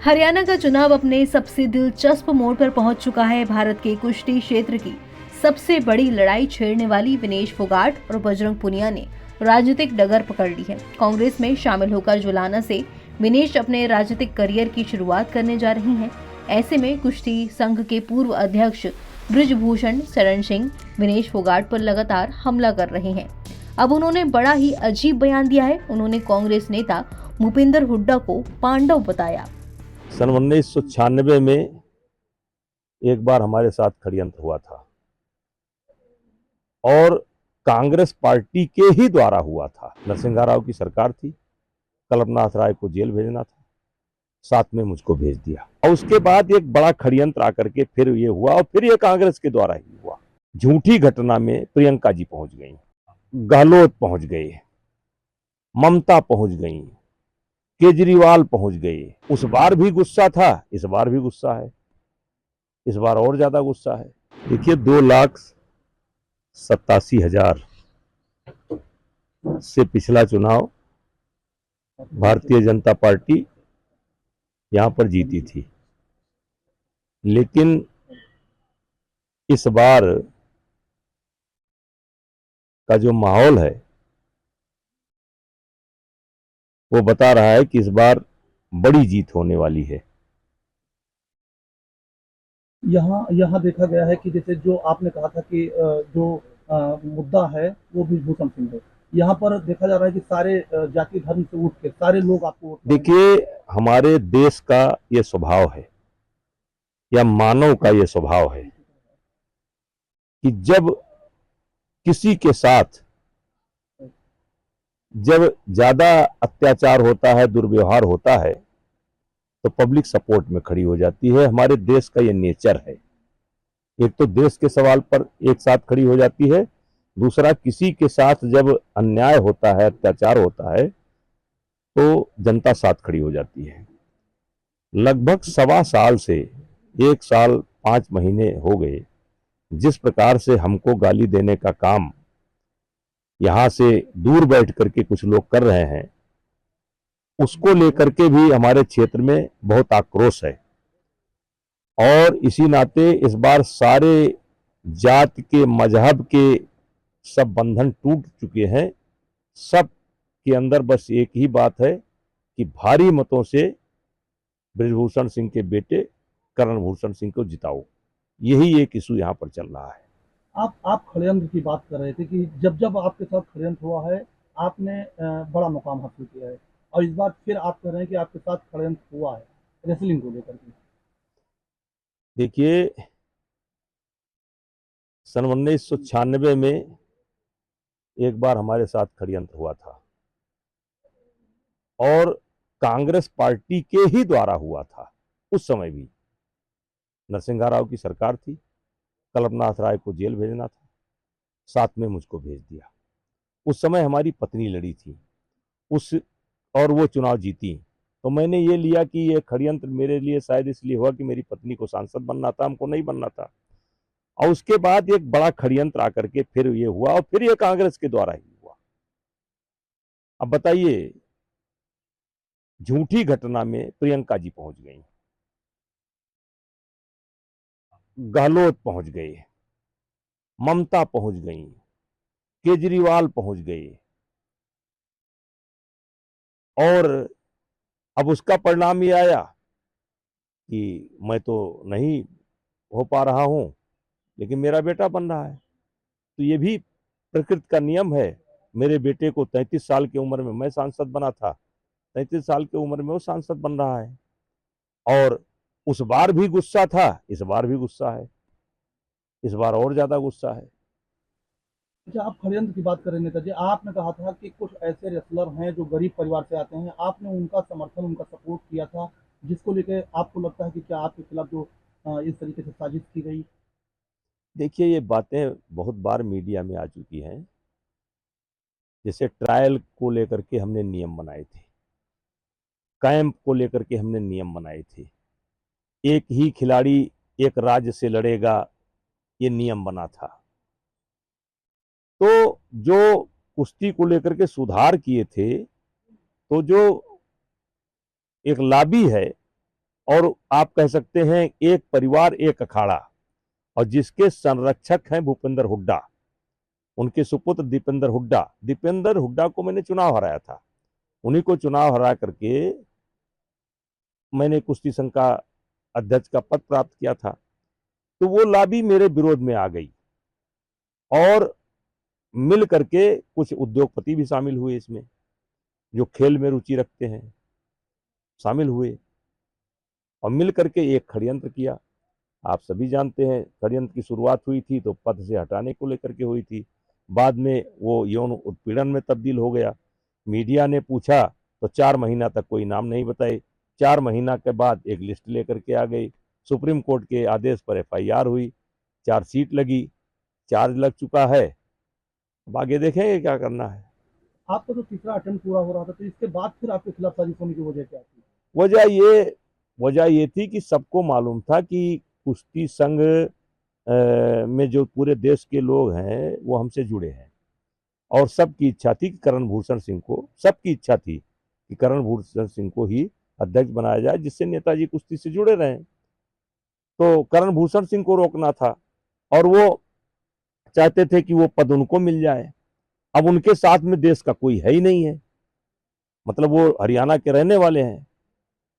हरियाणा का चुनाव अपने सबसे दिलचस्प मोड़ पर पहुंच चुका है। भारत के कुश्ती क्षेत्र की सबसे बड़ी लड़ाई छेड़ने वाली विनेश फोगाट और बजरंग पुनिया ने राजनीतिक डगर पकड़ ली है। कांग्रेस में शामिल होकर जुलाना से विनेश अपने राजनीतिक करियर की शुरुआत करने जा रही हैं। ऐसे में कुश्ती संघ के पूर्व अध्यक्ष बृजभूषण शरण सिंह विनेश फोगाट पर लगातार हमला कर रहे हैं। अब उन्होंने बड़ा ही अजीब बयान दिया है। उन्होंने कांग्रेस नेता भूपिंदर हुड्डा को पांडव बताया। सन 1996 में एक बार हमारे साथ षड्यंत्र हुआ था और कांग्रेस पार्टी के ही द्वारा हुआ था। नरसिंह राव की सरकार थी, कल्पनाथ राय को जेल भेजना था, साथ में मुझको भेज दिया और उसके बाद एक बड़ा षड्यंत्र आकर के फिर ये हुआ और फिर ये कांग्रेस के द्वारा ही हुआ। झूठी घटना में प्रियंका जी पहुंच गई, गहलोत पहुंच गए, ममता पहुंच गई, केजरीवाल पहुंच गए। उस बार भी गुस्सा था, इस बार भी गुस्सा है, इस बार और ज्यादा गुस्सा है। देखिए 2,87,000 से पिछला चुनाव भारतीय जनता पार्टी यहां पर जीती थी, लेकिन इस बार का जो माहौल है वो बता रहा है कि इस बार बड़ी जीत होने वाली है। यहाँ देखा गया है कि जैसे जो आपने कहा था कि जो मुद्दा है वो बृजभूषण सिंह है। यहाँ पर देखा जा रहा है कि सारे जाति धर्म से उठ के सारे लोग आपको देखिए, हमारे देश का ये स्वभाव है या मानव का ये स्वभाव है कि जब किसी के साथ जब ज्यादा अत्याचार होता है, दुर्व्यवहार होता है, तो पब्लिक सपोर्ट में खड़ी हो जाती है। हमारे देश का ये नेचर है। एक तो देश के सवाल पर एक साथ खड़ी हो जाती है, दूसरा किसी के साथ जब अन्याय होता है, अत्याचार होता है, तो जनता साथ खड़ी हो जाती है। लगभग 1.25 साल से 1 साल 5 महीने हो गए जिस प्रकार से हमको गाली देने का काम यहां से दूर बैठ करके कुछ लोग कर रहे हैं, उसको लेकर के भी हमारे क्षेत्र में बहुत आक्रोश है। और इसी नाते इस बार सारे जात के, मजहब के सब बंधन टूट चुके हैं। सब के अंदर बस एक ही बात है कि भारी मतों से बृजभूषण सिंह के बेटे करण भूषण सिंह को जिताओ। यही एक इशू यहाँ पर चल रहा है। आप षड्यंत्र की बात कर रहे थे कि जब जब आपके साथ षड्यंत्र हुआ है आपने बड़ा मुकाम हासिल किया है, और इस बार फिर आप कह रहे हैं कि आपके साथ षड्यंत्र हुआ है रेसलिंग को लेकर के। देखिए, सन 1996 में एक बार हमारे साथ षड्यंत्र हुआ था और कांग्रेस पार्टी के ही द्वारा हुआ था। उस समय भी नरसिंह राव की सरकार थी, कल्पनाथ राय को जेल भेजना था, साथ में मुझको भेज दिया। उस समय हमारी पत्नी लड़ी थी उस और वो चुनाव जीती, तो मैंने ये लिया कि ये षड्यंत्र मेरे लिए शायद इसलिए हुआ कि मेरी पत्नी को सांसद बनना था, हमको नहीं बनना था। और उसके बाद एक बड़ा षड्यंत्र आकर के फिर ये हुआ और फिर ये कांग्रेस के द्वारा ही हुआ। अब बताइए, झूठी घटना में प्रियंका जी पहुंच गई, गहलोत पहुंच गए, ममता पहुंच गई, केजरीवाल पहुंच गए, और अब उसका परिणाम ये आया कि मैं तो नहीं हो पा रहा हूं, लेकिन मेरा बेटा बन रहा है। तो ये भी प्रकृति का नियम है। मेरे बेटे को 33 साल की उम्र में मैं सांसद बना था, 33 साल की उम्र में वो सांसद बन रहा है। और उस बार भी गुस्सा था, इस बार भी गुस्सा है, इस बार और ज्यादा गुस्सा है। अच्छा, आप षड्यंत्र की बात कर रहे हैं नेताजी, आपने कहा था कि कुछ ऐसे रेसलर हैं जो गरीब परिवार से आते हैं, आपने उनका समर्थन, उनका सपोर्ट किया था, जिसको लेकर आपको लगता है कि क्या आपके खिलाफ जो इस तरीके से साजिश की गई। देखिए, ये बातें बहुत बार मीडिया में आ चुकी हैं। जैसे ट्रायल को लेकर के हमने नियम बनाए थे, कैंप को लेकर के हमने नियम बनाए थे, एक ही खिलाड़ी एक राज्य से लड़ेगा, ये नियम बना था। तो जो कुश्ती को लेकर के सुधार किए थे, तो जो एक लॉबी है और आप कह सकते हैं एक परिवार एक अखाड़ा, और जिसके संरक्षक हैं भूपेंद्र हुड्डा, उनके सुपुत्र दीपेंद्र हुड्डा को मैंने चुनाव हराया था। उन्हीं को चुनाव हरा करके मैंने कुश्ती संघ का अध्यक्ष का पद प्राप्त किया था। तो वो लॉबी मेरे विरोध में आ गई और मिल करके कुछ उद्योगपति भी शामिल हुए इसमें, जो खेल में रुचि रखते हैं, शामिल हुए और मिल करके एक षड्यंत्र किया। आप सभी जानते हैं षड्यंत्र की शुरुआत हुई थी तो पद से हटाने को लेकर के हुई थी, बाद में वो यौन उत्पीड़न में तब्दील हो गया। मीडिया ने पूछा तो 4 महीना तक कोई नाम नहीं बताए। 4 महीना के बाद एक लिस्ट लेकर के आ गई। सुप्रीम कोर्ट के आदेश पर FIR हुई, चार्जशीट लगी, चार्ज लग चुका है। अब आगे देखेंगे क्या करना है। आपका तो तीसरा अटेम्प्ट पूरा हो रहा था, तो इसके बाद फिर आपके खिलाफ साजिश होने की वजह क्या थी? वजह ये थी कि सबको मालूम था कि कुश्ती संघ में जो पूरे देश के लोग हैं वो हमसे जुड़े हैं, और सबकी इच्छा थी कि करण भूषण सिंह को ही अध्यक्ष बनाया जाए, जिससे नेताजी कुश्ती से जुड़े रहें। तो करण भूषण सिंह को रोकना था और वो चाहते थे कि वो पद उनको मिल जाए। अब उनके साथ में देश का कोई है ही नहीं है, मतलब वो हरियाणा के रहने वाले हैं,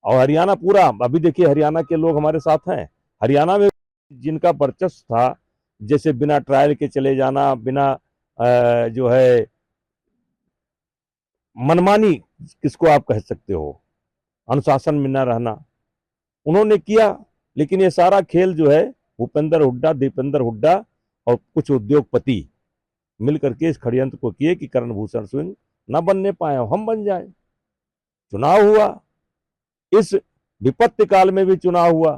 और हरियाणा पूरा, अभी देखिए हरियाणा के लोग हमारे साथ हैं। हरियाणा में जिनका वर्चस्व था, जैसे बिना ट्रायल के चले जाना, बिना जो है मनमानी, किसको आप कह सकते हो, अनुशासन में न रहना, उन्होंने किया। लेकिन ये सारा खेल जो है भूपेंद्र हुड्डा, दीपेंद्र हुड्डा और कुछ उद्योगपति मिलकर के इस षड्यंत्र को किए कि करण भूषण सिंह न बनने पाए, हम बन जाए। चुनाव हुआ, इस विपत्ति काल में भी चुनाव हुआ।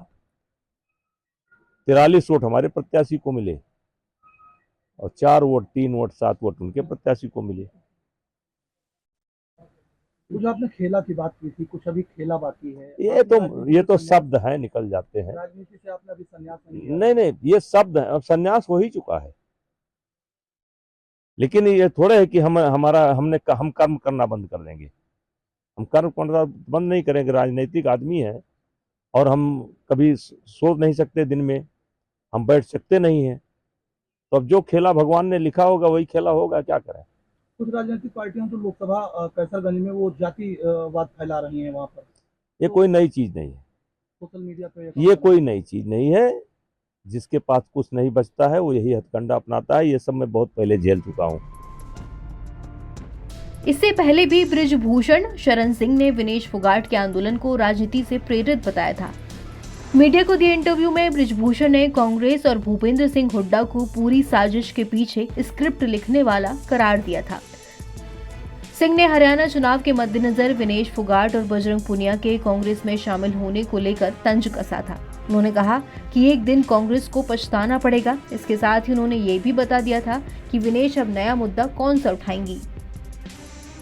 43 वोट हमारे प्रत्याशी को मिले और 4 वोट, 3 वोट, 7 वोट उनके प्रत्याशी को मिले। कुछ आपने खेला की बात की थी, कुछ अभी खेला बाकी है। ये तो शब्द है, निकल जाते हैं। राजनीति से आपने अभी संन्यास नहीं लिया? नहीं, ये शब्द है, अब संन्यास हो ही चुका है। लेकिन ये थोड़े है कि हम कर्म करना बंद कर देंगे। हम कर्म करना बंद नहीं करेंगे। राजनीतिक आदमी है और हम कभी सो नहीं सकते, दिन में हम बैठ सकते नहीं हैं। तो अब जो खेला भगवान ने लिखा होगा वही खेला होगा, क्या करें। कुछ राजनीतिक पार्टियां तो लोकसभा कैसरगंज में वो जातिवाद फैला रही हैं वहां पर। ये कोई नई चीज नहीं है, सोशल मीडिया पे ये कोई नई चीज नहीं है। जिसके पास कुछ नहीं बचता है वो यही हथकंडा अपनाता है। ये सब मैं बहुत पहले झेल चुका हूँ। इससे पहले भी बृजभूषण शरण सिंह ने विनेश फोगाट के आंदोलन को राजनीति से प्रेरित बताया था। मीडिया को दिए इंटरव्यू में बृजभूषण ने कांग्रेस और भूपेंद्र सिंह हुड्डा को पूरी साजिश के पीछे स्क्रिप्ट लिखने वाला करार दिया था। सिंह ने हरियाणा चुनाव के मद्देनजर विनेश फोगाट और बजरंग पुनिया के कांग्रेस में शामिल होने को लेकर तंज कसा था। उन्होंने कहा कि एक दिन कांग्रेस को पछताना पड़ेगा। इसके साथ ही उन्होंने ये भी बता दिया था कि विनेश अब नया मुद्दा कौन सा उठाएंगी।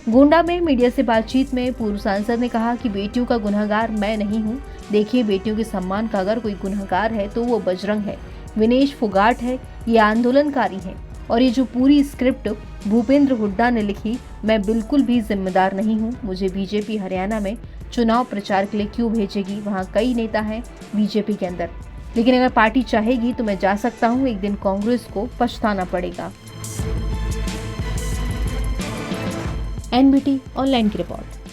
गोंडा में मीडिया से बातचीत में पूर्व सांसद ने कहा कि बेटियों का गुनहगार मैं नहीं हूं। देखिए, बेटियों के सम्मान का अगर कोई गुनहगार है तो वो बजरंग है, विनेश फोगाट है, ये आंदोलनकारी है। और ये जो पूरी स्क्रिप्ट भूपेंद्र हुड्डा ने लिखी, मैं बिल्कुल भी जिम्मेदार नहीं हूं। मुझे बीजेपी हरियाणा में चुनाव प्रचार के लिए क्यों भेजेगी? वहां कई नेता हैं बीजेपी के अंदर, लेकिन अगर पार्टी चाहेगी तो मैं जा सकता हूं। एक दिन कांग्रेस को पछताना पड़ेगा। NBT ऑनलाइन की रिपोर्ट।